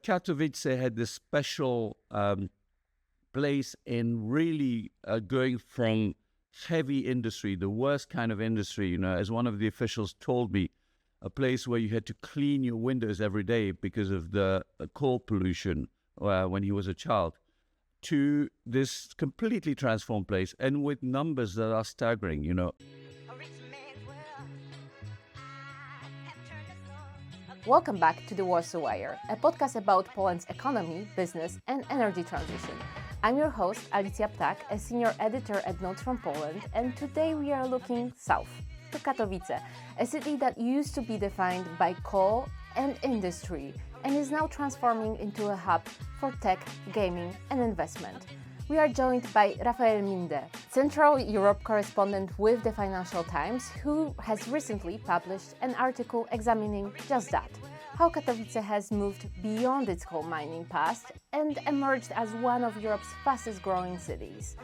Katowice had this special place in really going from heavy industry, the worst kind of industry, as one of the officials told me, a place where you had to clean your windows every day because of the coal pollution when he was a child, to this completely transformed place and with numbers that are staggering. Welcome back to the Warsaw Wire, a podcast about Poland's economy, business, and energy transition. I'm your host, Alicja Ptak, a senior editor at Notes from Poland, and today we are looking south to Katowice, a city that used to be defined by coal and industry and is now transforming into a hub for tech, gaming, and investment. We are joined by Raphael Minder, Central Europe correspondent with the Financial Times, who has recently published an article examining just that, how Katowice has moved beyond its coal mining past and emerged as one of Europe's fastest growing cities.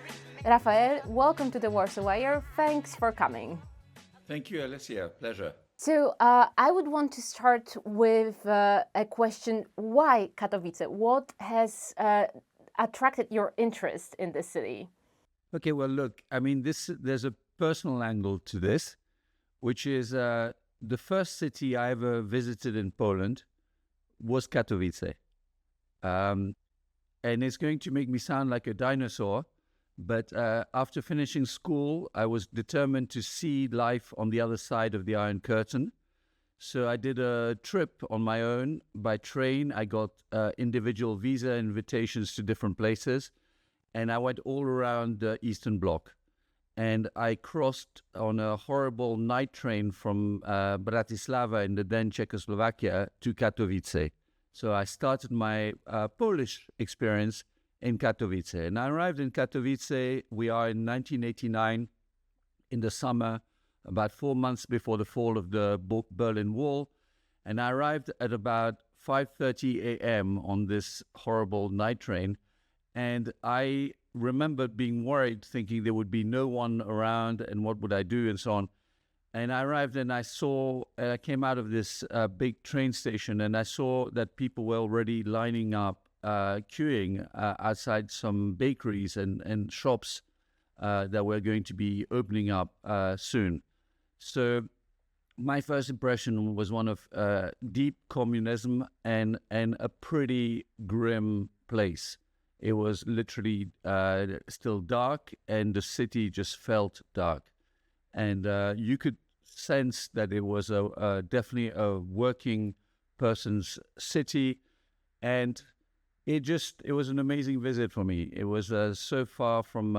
Raphael, welcome to the Warsaw Wire. Thanks for coming. Thank you, Alicia. Pleasure. So I would want to start with a question. Why Katowice? What has attracted your interest in the city? Okay, well, look, there's a personal angle to this, which is the first city I ever visited in Poland was Katowice. And it's going to make me sound like a dinosaur, but after finishing school, I was determined to see life on the other side of the Iron Curtain. So I did a trip on my own by train. I got individual visa invitations to different places, and I went all around the Eastern Bloc. And I crossed on a horrible night train from Bratislava in the then Czechoslovakia to Katowice. So I started my Polish experience in Katowice. And I arrived in Katowice, we are in 1989, in the summer, about 4 months before the fall of the Berlin Wall. And I arrived at about 5:30 a.m. on this horrible night train. And I remembered being worried, thinking there would be no one around and what would I do and so on. And I arrived and I came out of this big train station and I saw that people were already lining up, queuing outside some bakeries and shops that were going to be opening up soon. So my first impression was one of deep communism and a pretty grim place. It was literally still dark, and the city just felt dark. And you could sense that it was definitely a working person's city. And it was an amazing visit for me. It was so far from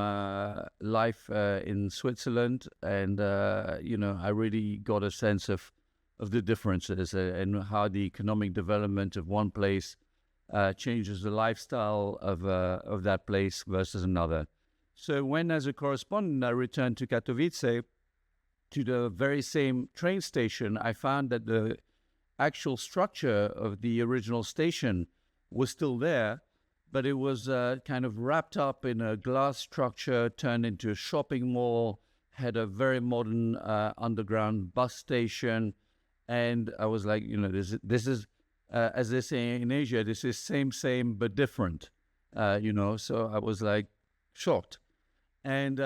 life in Switzerland. And, I really got a sense of the differences and how the economic development of one place changes the lifestyle of that place versus another. So when, as a correspondent, I returned to Katowice, to the very same train station, I found that the actual structure of the original station was still there, but it was kind of wrapped up in a glass structure, turned into a shopping mall, had a very modern underground bus station. And I was like, this is as they say in Asia, this is same, but different, So I was like shocked. And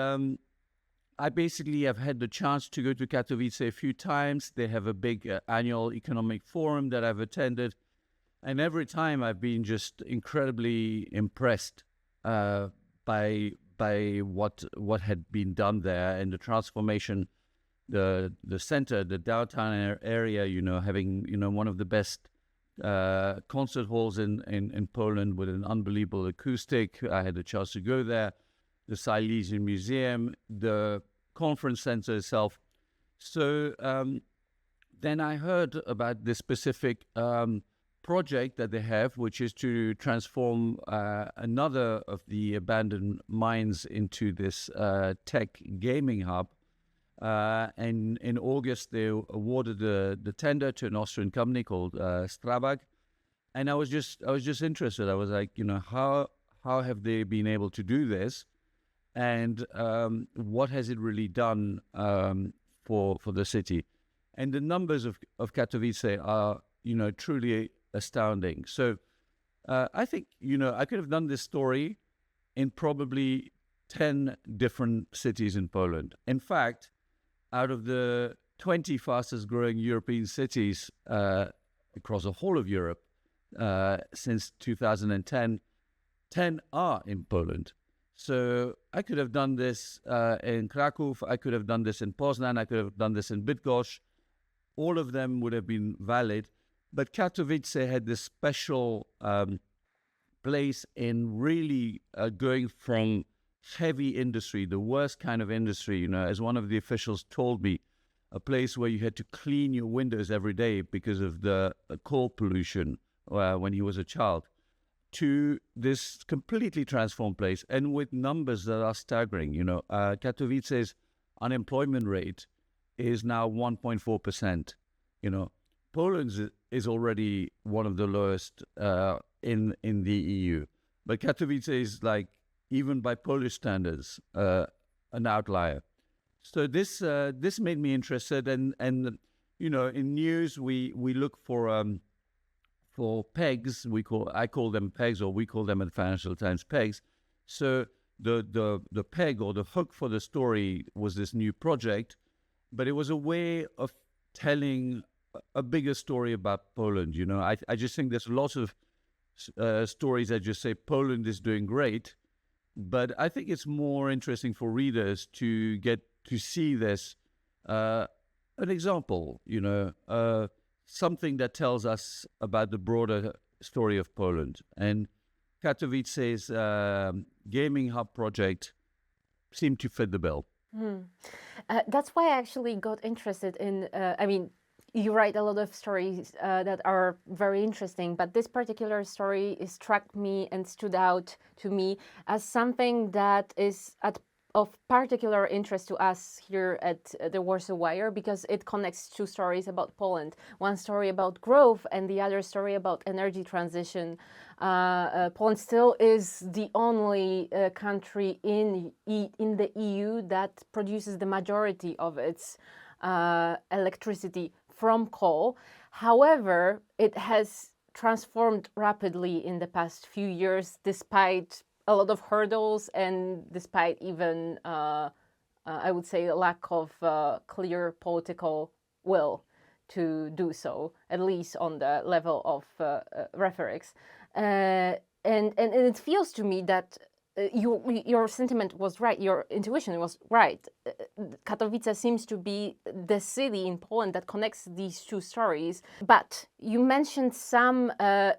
I basically have had the chance to go to Katowice a few times. They have a big annual economic forum that I've attended. And every time I've been just incredibly impressed by what had been done there and the transformation, the center, the downtown area, having, one of the best concert halls in Poland with an unbelievable acoustic. I had a chance to go there, the Silesian Museum, the conference center itself. So then I heard about this specific project that they have, which is to transform another of the abandoned mines into this tech gaming hub. And in August, they awarded the tender to an Austrian company called Strabag. And I was just interested. I was like, how have they been able to do this? And what has it really done for the city? And the numbers of Katowice are, truly astounding. So I think, I could have done this story in probably 10 different cities in Poland. In fact, out of the 20 fastest growing European cities across the whole of Europe since 2010, 10 are in Poland. So I could have done this in Krakow, I could have done this in Poznan, I could have done this in Bydgoszcz. All of them would have been valid. But Katowice had this special place in really going from heavy industry, the worst kind of industry, as one of the officials told me, a place where you had to clean your windows every day because of the coal pollution when he was a child, to this completely transformed place, and with numbers that are staggering. Katowice's unemployment rate is now 1.4%. Poland's is already one of the lowest in the EU, but Katowice is, like, even by Polish standards, an outlier. So this made me interested, and in news we look for pegs. I call them pegs, or we call them at Financial Times pegs. So the peg or the hook for the story was this new project, but it was a way of telling a bigger story about Poland. I just think there's lots of stories that just say Poland is doing great, but I think it's more interesting for readers to get to see this an example, something that tells us about the broader story of Poland. And Katowice's gaming hub project seemed to fit the bill. That's why I actually got interested in, you write a lot of stories that are very interesting, but this particular story struck me and stood out to me as something that is of particular interest to us here at the Warsaw Wire, because it connects two stories about Poland. One story about growth and the other story about energy transition. Poland still is the only country in the EU that produces the majority of its electricity from coal. However, it has transformed rapidly in the past few years, despite a lot of hurdles and despite even, I would say, a lack of clear political will to do so, at least on the level of rhetorics. And it feels to me that your sentiment was right, your intuition was right. Katowice seems to be the city in Poland that connects these two stories. But you mentioned some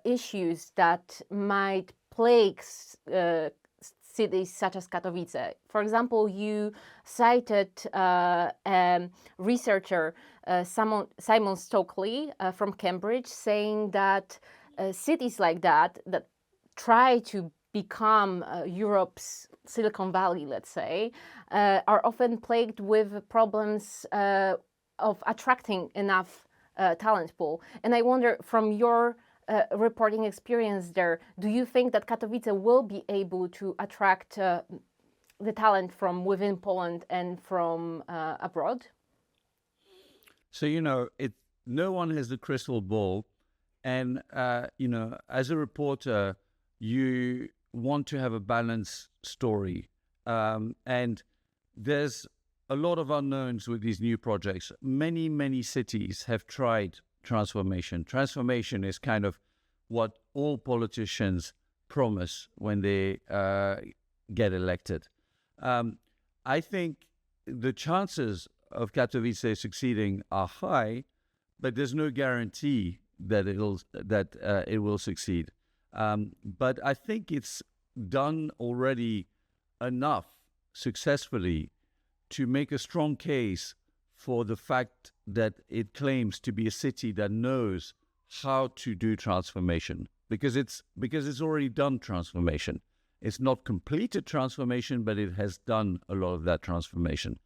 issues that might plague cities such as Katowice. For example, you cited researcher Simon Stokely from Cambridge, saying that cities like that try to become Europe's Silicon Valley, let's say, are often plagued with problems of attracting enough talent pool. And I wonder, from your reporting experience there, do you think that Katowice will be able to attract the talent from within Poland and from abroad? So, no one has the crystal ball. And, as a reporter, you want to have a balanced story. And there's a lot of unknowns with these new projects. Many, many cities have tried transformation. Transformation is kind of what all politicians promise when they get elected. I think the chances of Katowice succeeding are high, but there's no guarantee that it will succeed. But I think it's done already enough successfully to make a strong case for the fact that it claims to be a city that knows how to do transformation, because it's already done transformation. It's not completed transformation, but it has done a lot of that transformation.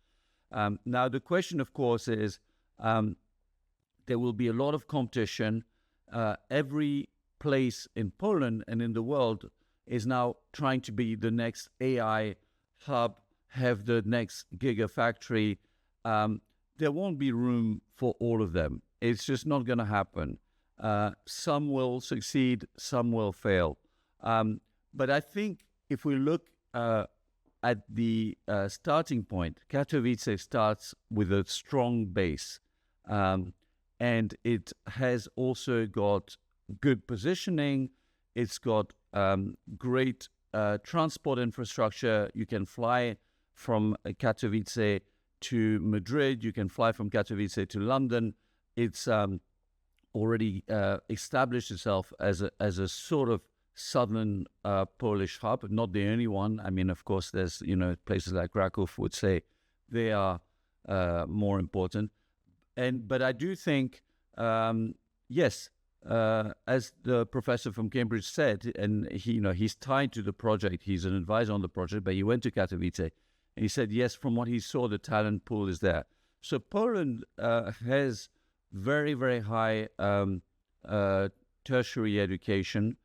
Now, the question, of course, is there will be a lot of competition. Every place in Poland and in the world is now trying to be the next AI hub, have the next gigafactory. There won't be room for all of them. It's just not going to happen. Some will succeed, some will fail. But I think if we look at the starting point, Katowice starts with a strong base. And it has also got good positioning. It's got great transport infrastructure. You can fly from Katowice to Madrid. You can fly from Katowice to London. It's already established itself as a sort of southern Polish hub, not the only one. I mean, of course, there's places like Krakow would say they are more important. But I do think, yes, as the professor from Cambridge said, and he's tied to the project. He's an advisor on the project, but he went to Katowice, and he said, yes, from what he saw, the talent pool is there. So Poland has very, very high tertiary education.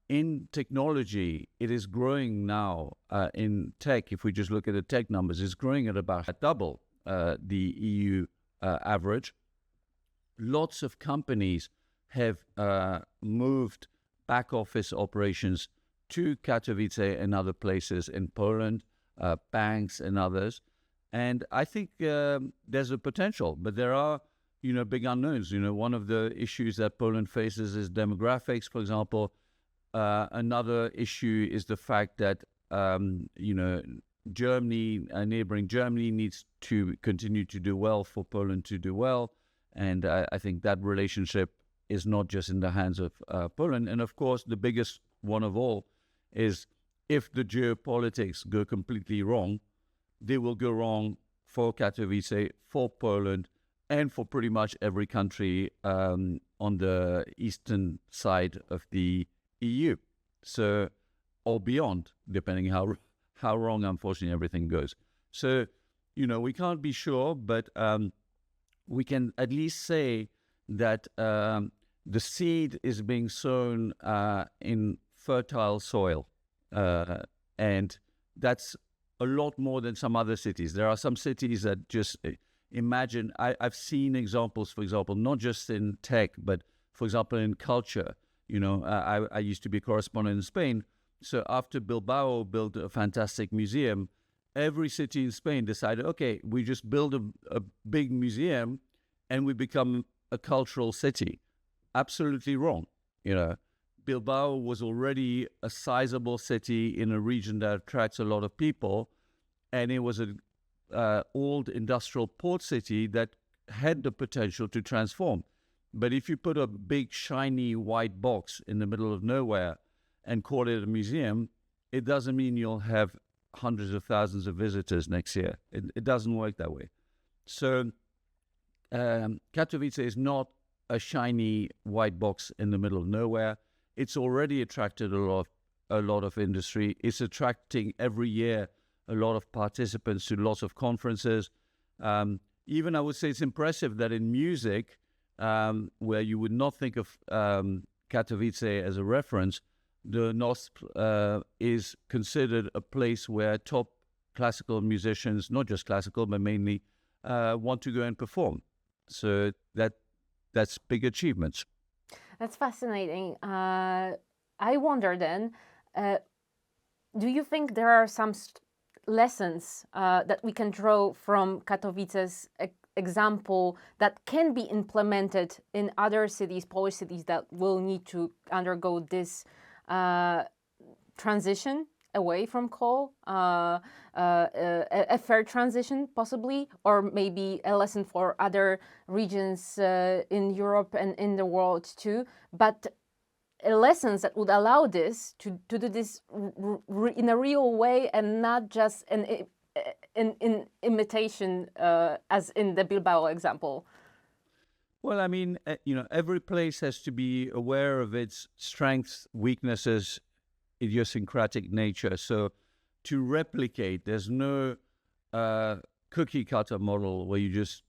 In technology, it is growing now. In tech, if we just look at the tech numbers, it's growing at about double the EU average. Lots of companies have moved back office operations to Katowice and other places in Poland, banks and others. And I think there's a potential, but there are, big unknowns. One of the issues that Poland faces is demographics, for example. Another issue is the fact that, Germany, neighboring Germany, needs to continue to do well for Poland to do well. And I think that relationship is not just in the hands of Poland. And of course, the biggest one of all is if the geopolitics go completely wrong, they will go wrong for Katowice, for Poland, and for pretty much every country on the eastern side of the EU. So, or beyond, depending how wrong, unfortunately, everything goes. So, we can't be sure, but we can at least say that the seed is being sown in fertile soil. And that's a lot more than some other cities. There are some cities that just imagine, I've seen examples, for example, not just in tech, but for example, in culture. I used to be a correspondent in Spain. So after Bilbao built a fantastic museum, every city in Spain decided, okay, we just build a big museum and we become a cultural city. Absolutely wrong. Bilbao was already a sizable city in a region that attracts a lot of people, and it was an old industrial port city that had the potential to transform. But if you put a big, shiny white box in the middle of nowhere and call it a museum, it doesn't mean you'll have hundreds of thousands of visitors next year. It doesn't work that way. So Katowice is not a shiny white box in the middle of nowhere. It's already attracted a lot of industry. It's attracting every year a lot of participants to lots of conferences. Even I would say it's impressive that in music, where you would not think of Katowice as a reference, the NOSP is considered a place where top classical musicians, not just classical, but mainly, want to go and perform. So that's big achievements. That's fascinating. I wonder then, do you think there are some lessons that we can draw from Katowice's example that can be implemented in other cities, Polish cities, that will need to undergo this transition away from coal, a fair transition possibly, or maybe a lesson for other regions in Europe and in the world too, but lessons that would allow this to do this in a real way and not just in imitation as in the Bilbao example. Well, I mean, every place has to be aware of its strengths, weaknesses, idiosyncratic nature. So to replicate, there's no cookie cutter model where you just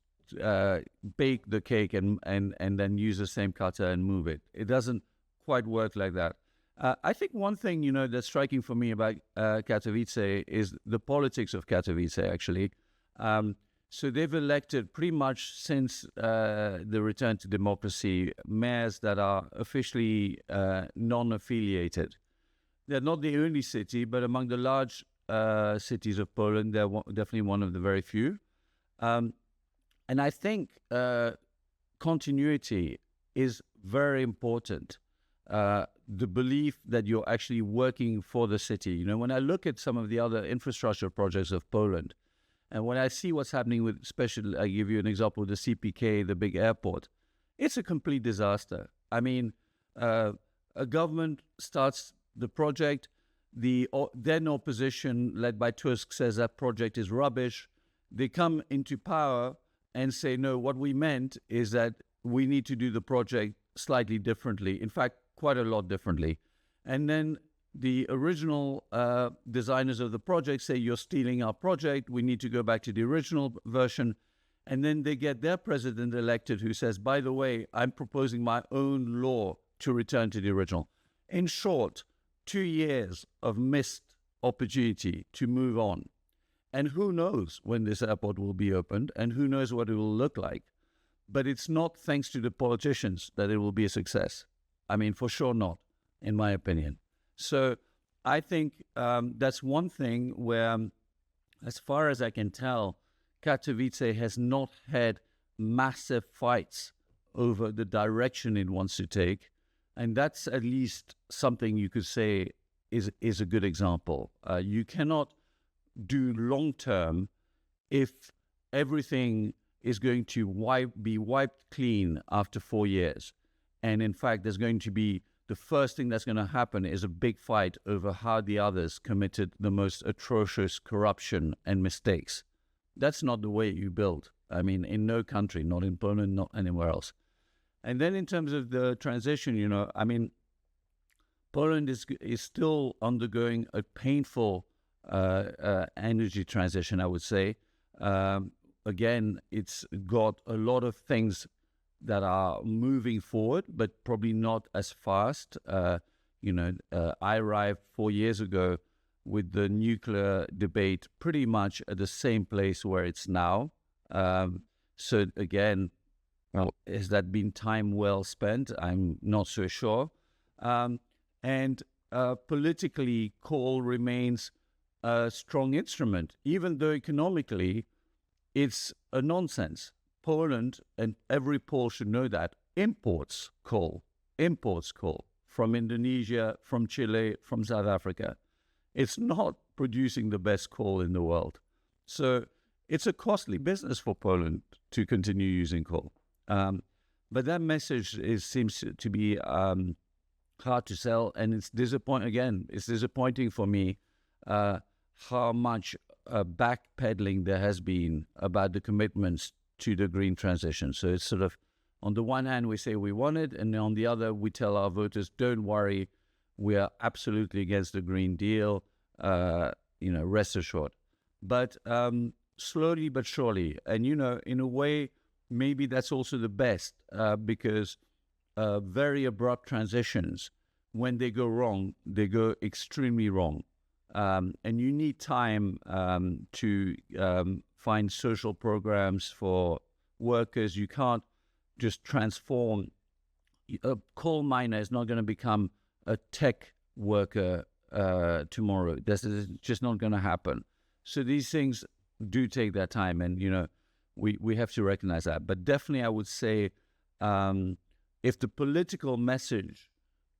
bake the cake and then use the same cutter and move it. It doesn't quite work like that. I think one thing, that's striking for me about Katowice is the politics of Katowice, actually. So they've elected pretty much since the return to democracy mayors that are officially non-affiliated. They're not the only city, but among the large cities of Poland, they're definitely one of the very few. And I think continuity is very important. The belief that you're actually working for the city. You know, when I look at some of the other infrastructure projects of Poland, and when I see what's happening with, especially, I give you an example, the CPK, the big airport, it's a complete disaster. I mean, a government starts the project, the then opposition, led by Tusk, says that project is rubbish. They come into power and say, no, what we meant is that we need to do the project slightly differently. In fact, quite a lot differently. And then the original designers of the project say, you're stealing our project. We need to go back to the original version. And then they get their president elected who says, by the way, I'm proposing my own law to return to the original. In short, 2 years of missed opportunity to move on. And who knows when this airport will be opened and who knows what it will look like. But it's not thanks to the politicians that it will be a success. I mean, for sure not, in my opinion. So I think that's one thing where, as far as I can tell, Katowice has not had massive fights over the direction it wants to take. And that's at least something you could say is a good example. You cannot do long-term if everything is going to be wiped clean after 4 years. And in fact, there's going to be, the first thing that's going to happen is a big fight over how the others committed the most atrocious corruption and mistakes. That's not the way you build. I mean, in no country, not in Poland, not anywhere else. And then in terms of the transition, you know, I mean, Poland is still undergoing a painful energy transition, I would say. Again, it's got a lot of things that are moving forward, but probably not as fast. I arrived 4 years ago with the nuclear debate pretty much at the same place where it's now. So again, well, has that been time well spent? I'm not so sure. And politically, coal remains a strong instrument, even though economically it's a nonsense. Poland, and every Pole should know that, imports coal from Indonesia, from Chile, from South Africa. It's not producing the best coal in the world. So it's a costly business for Poland to continue using coal. But that message seems to be hard to sell, and it's disappointing for me how much backpedaling there has been about the commitments to the green transition. So it's sort of, on the one hand, we say we want it, and on the other, we tell our voters, don't worry, we are absolutely against the Green Deal, rest assured. But slowly but surely, and, in a way, maybe that's also the best, because very abrupt transitions, when they go wrong, they go extremely wrong. And you need time to find social programs for workers. You can't just transform. A coal miner is not going to become a tech worker tomorrow. This is just not going to happen. So these things do take their time, and we have to recognize that. But definitely, I would say, if the political message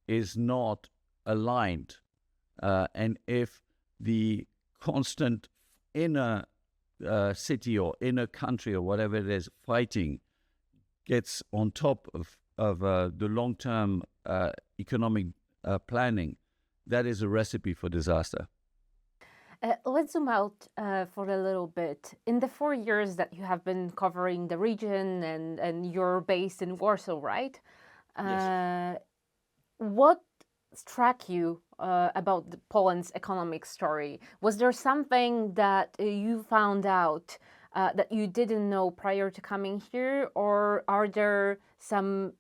is not aligned, and if the constant inner city or inner country or whatever it is fighting gets on top of the long-term economic planning, that is a recipe for disaster. Let's zoom out for a little bit. In the 4 years that you have been covering the region and you're based in Warsaw, right? Yes. What struck you about Poland's economic story? Was there something that you found out that you didn't know prior to coming here, or are there some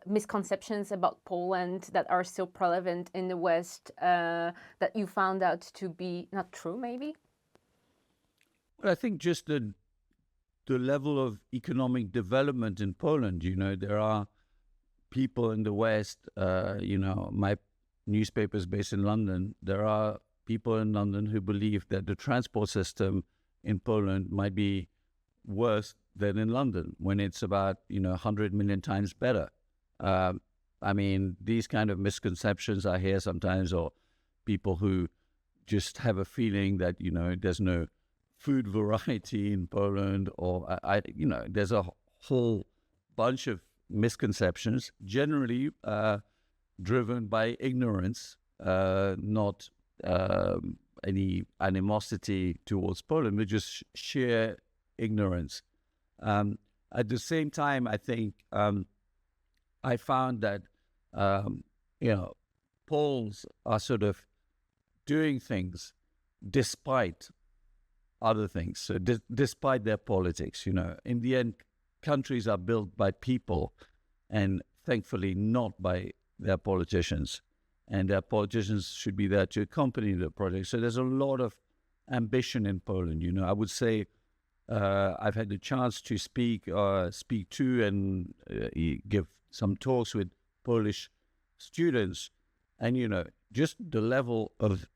misconceptions about Poland that are still prevalent in the West that you found out to be not true, maybe? Well, I think just the level of economic development in Poland. There are people in the West, my newspaper is based in London. There are people in London who believe that the transport system in Poland might be worse than in London when it's about, 100 million times better. These kind of misconceptions I hear sometimes, or people who just have a feeling that, there's no food variety in Poland, or there's a whole bunch of misconceptions, generally driven by ignorance, not any animosity towards Poland, but just sheer ignorance. At the same time, I think I found that Poles are sort of doing things despite other things. So despite their politics, in the end, countries are built by people, and thankfully not by their politicians. And their politicians should be there to accompany the project. So there's a lot of ambition in Poland. I would say I've had the chance to speak to and give some talks with Polish students, and just the level of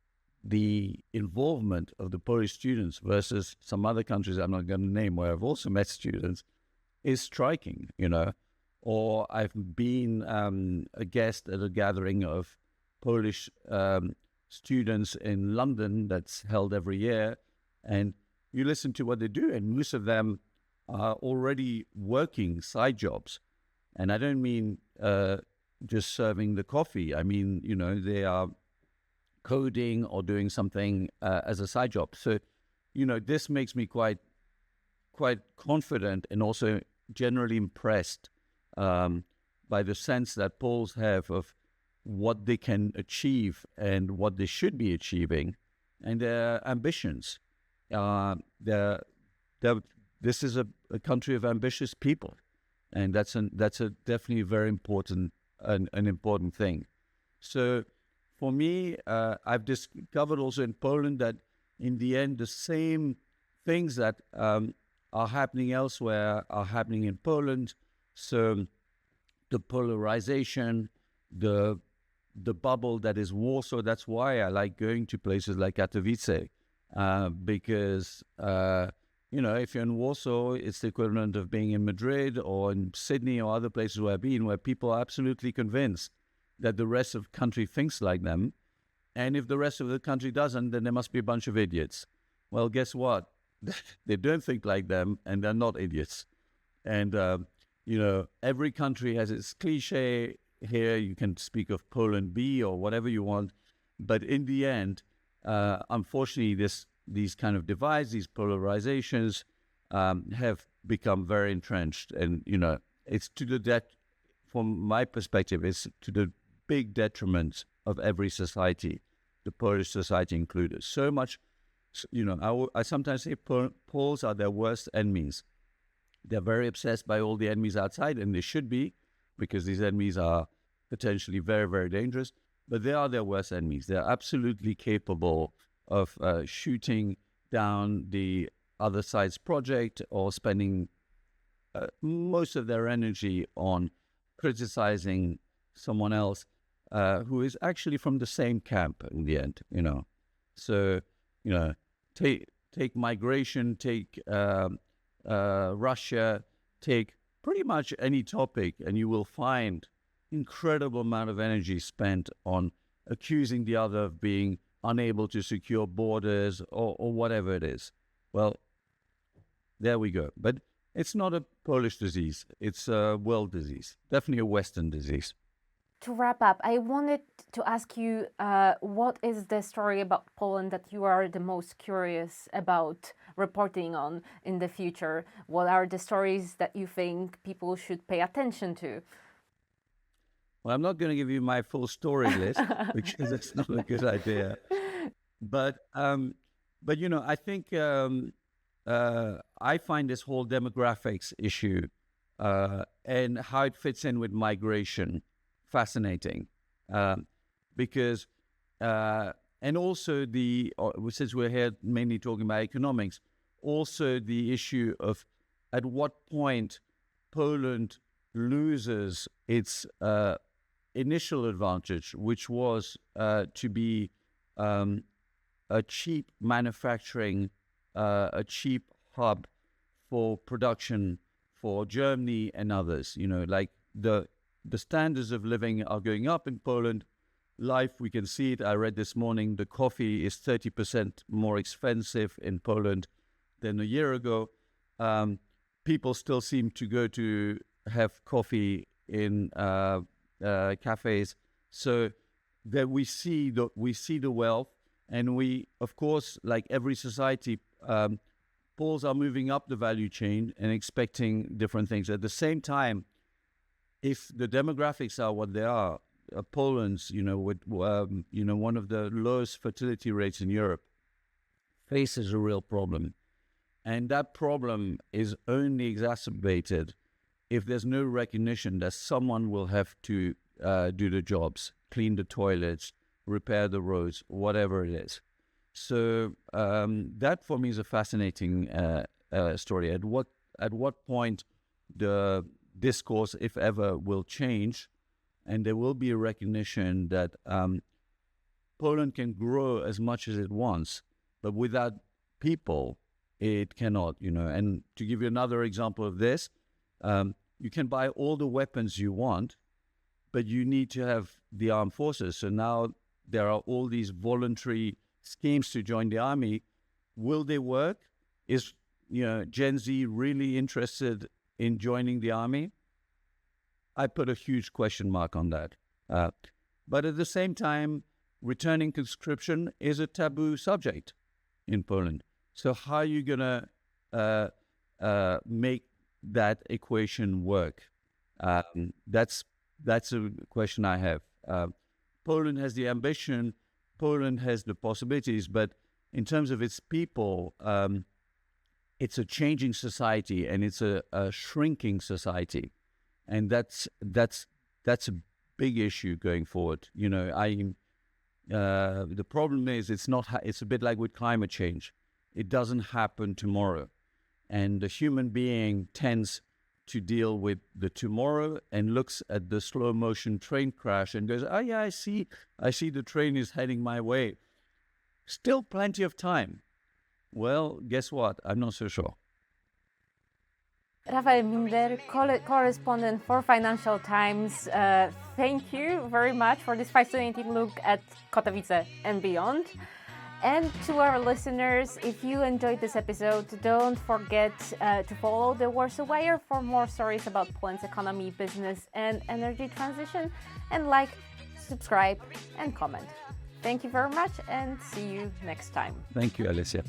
the involvement of the Polish students versus some other countries I'm not going to name where I've also met students is striking. Or I've been a guest at a gathering of Polish students in London that's held every year, and you listen to what they do, and most of them are already working side jobs. And I don't mean just serving the coffee. I mean, they are coding or doing something as a side job. So, this makes me quite confident and also generally impressed by the sense that Poles have of what they can achieve and what they should be achieving, and their ambitions. This is a country of ambitious people, and that's a definitely very important an important thing. So for me, I've discovered also in Poland that in the end, the same things that are happening elsewhere are happening in Poland. So the polarization, the bubble that is Warsaw. That's why I like going to places like Katowice, because if you're in Warsaw, it's the equivalent of being in Madrid or in Sydney or other places where I've been, where people are absolutely convinced that the rest of the country thinks like them. And if the rest of the country doesn't, then there must be a bunch of idiots. Well, guess what? They don't think like them, and they're not idiots. And, every country has its cliche. Here you can speak of Poland B or whatever you want. But in the end, unfortunately, these kind of divides, these polarizations have become very entrenched. And, it's to the from my perspective, it's to the big detriment of every society, the Polish society included. So much, I sometimes say Poles are their worst enemies. They're very obsessed by all the enemies outside, and they should be, because these enemies are potentially very, very dangerous. But they are their worst enemies. They're absolutely capable of shooting down the other side's project or spending most of their energy on criticizing someone else who is actually from the same camp in the end, So, take migration, take Russia, take pretty much any topic, and you will find incredible amount of energy spent on accusing the other of being unable to secure borders or whatever it is. Well, there we go. But it's not a Polish disease. It's a world disease, definitely a Western disease. To wrap up, I wanted to ask you, what is the story about Poland that you are the most curious about reporting on in the future? What are the stories that you think people should pay attention to? Well, I'm not going to give you my full story list because it's not a good idea. But I think I find this whole demographics issue and how it fits in with migration fascinating, because and also since we're here mainly talking about economics, also the issue of at what point Poland loses its initial advantage, which was to be a cheap manufacturing, a cheap hub for production for Germany and others. Like the standards of living are going up in Poland. Life, we can see it. I read this morning, the coffee is 30% more expensive in Poland than a year ago. People still seem to go to have coffee in cafes. So that we see the wealth, and we, of course, like every society, Poles are moving up the value chain and expecting different things. At the same time, if the demographics are what they are, Poland's, with one of the lowest fertility rates in Europe, faces a real problem, and that problem is only exacerbated if there's no recognition that someone will have to do the jobs, clean the toilets, repair the roads, whatever it is. So that for me is a fascinating story. At what point the discourse, if ever, will change, and there will be a recognition that Poland can grow as much as it wants, but without people, it cannot. And to give you another example of this, you can buy all the weapons you want, but you need to have the armed forces. So now there are all these voluntary schemes to join the army. Will they work? Is Gen Z really interested in joining the army? I put a huge question mark on that. But at the same time, returning conscription is a taboo subject in Poland. So how are you going to make that equation work? That's a question I have. Poland has the ambition, Poland has the possibilities, but in terms of its people, it's a changing society, and it's a shrinking society. And that's a big issue going forward. The problem is it's a bit like with climate change. It doesn't happen tomorrow, and the human being tends to deal with the tomorrow and looks at the slow motion train crash and goes, "Oh yeah, I see the train is heading my way. Still plenty of time." Well, guess what? I'm not so sure. Raphael Minder, correspondent for Financial Times. Thank you very much for this fascinating look at Katowice and beyond. And to our listeners, if you enjoyed this episode, don't forget to follow the Warsaw Wire for more stories about Poland's economy, business, and energy transition. And like, subscribe, and comment. Thank you very much, and see you next time. Thank you, Alicia.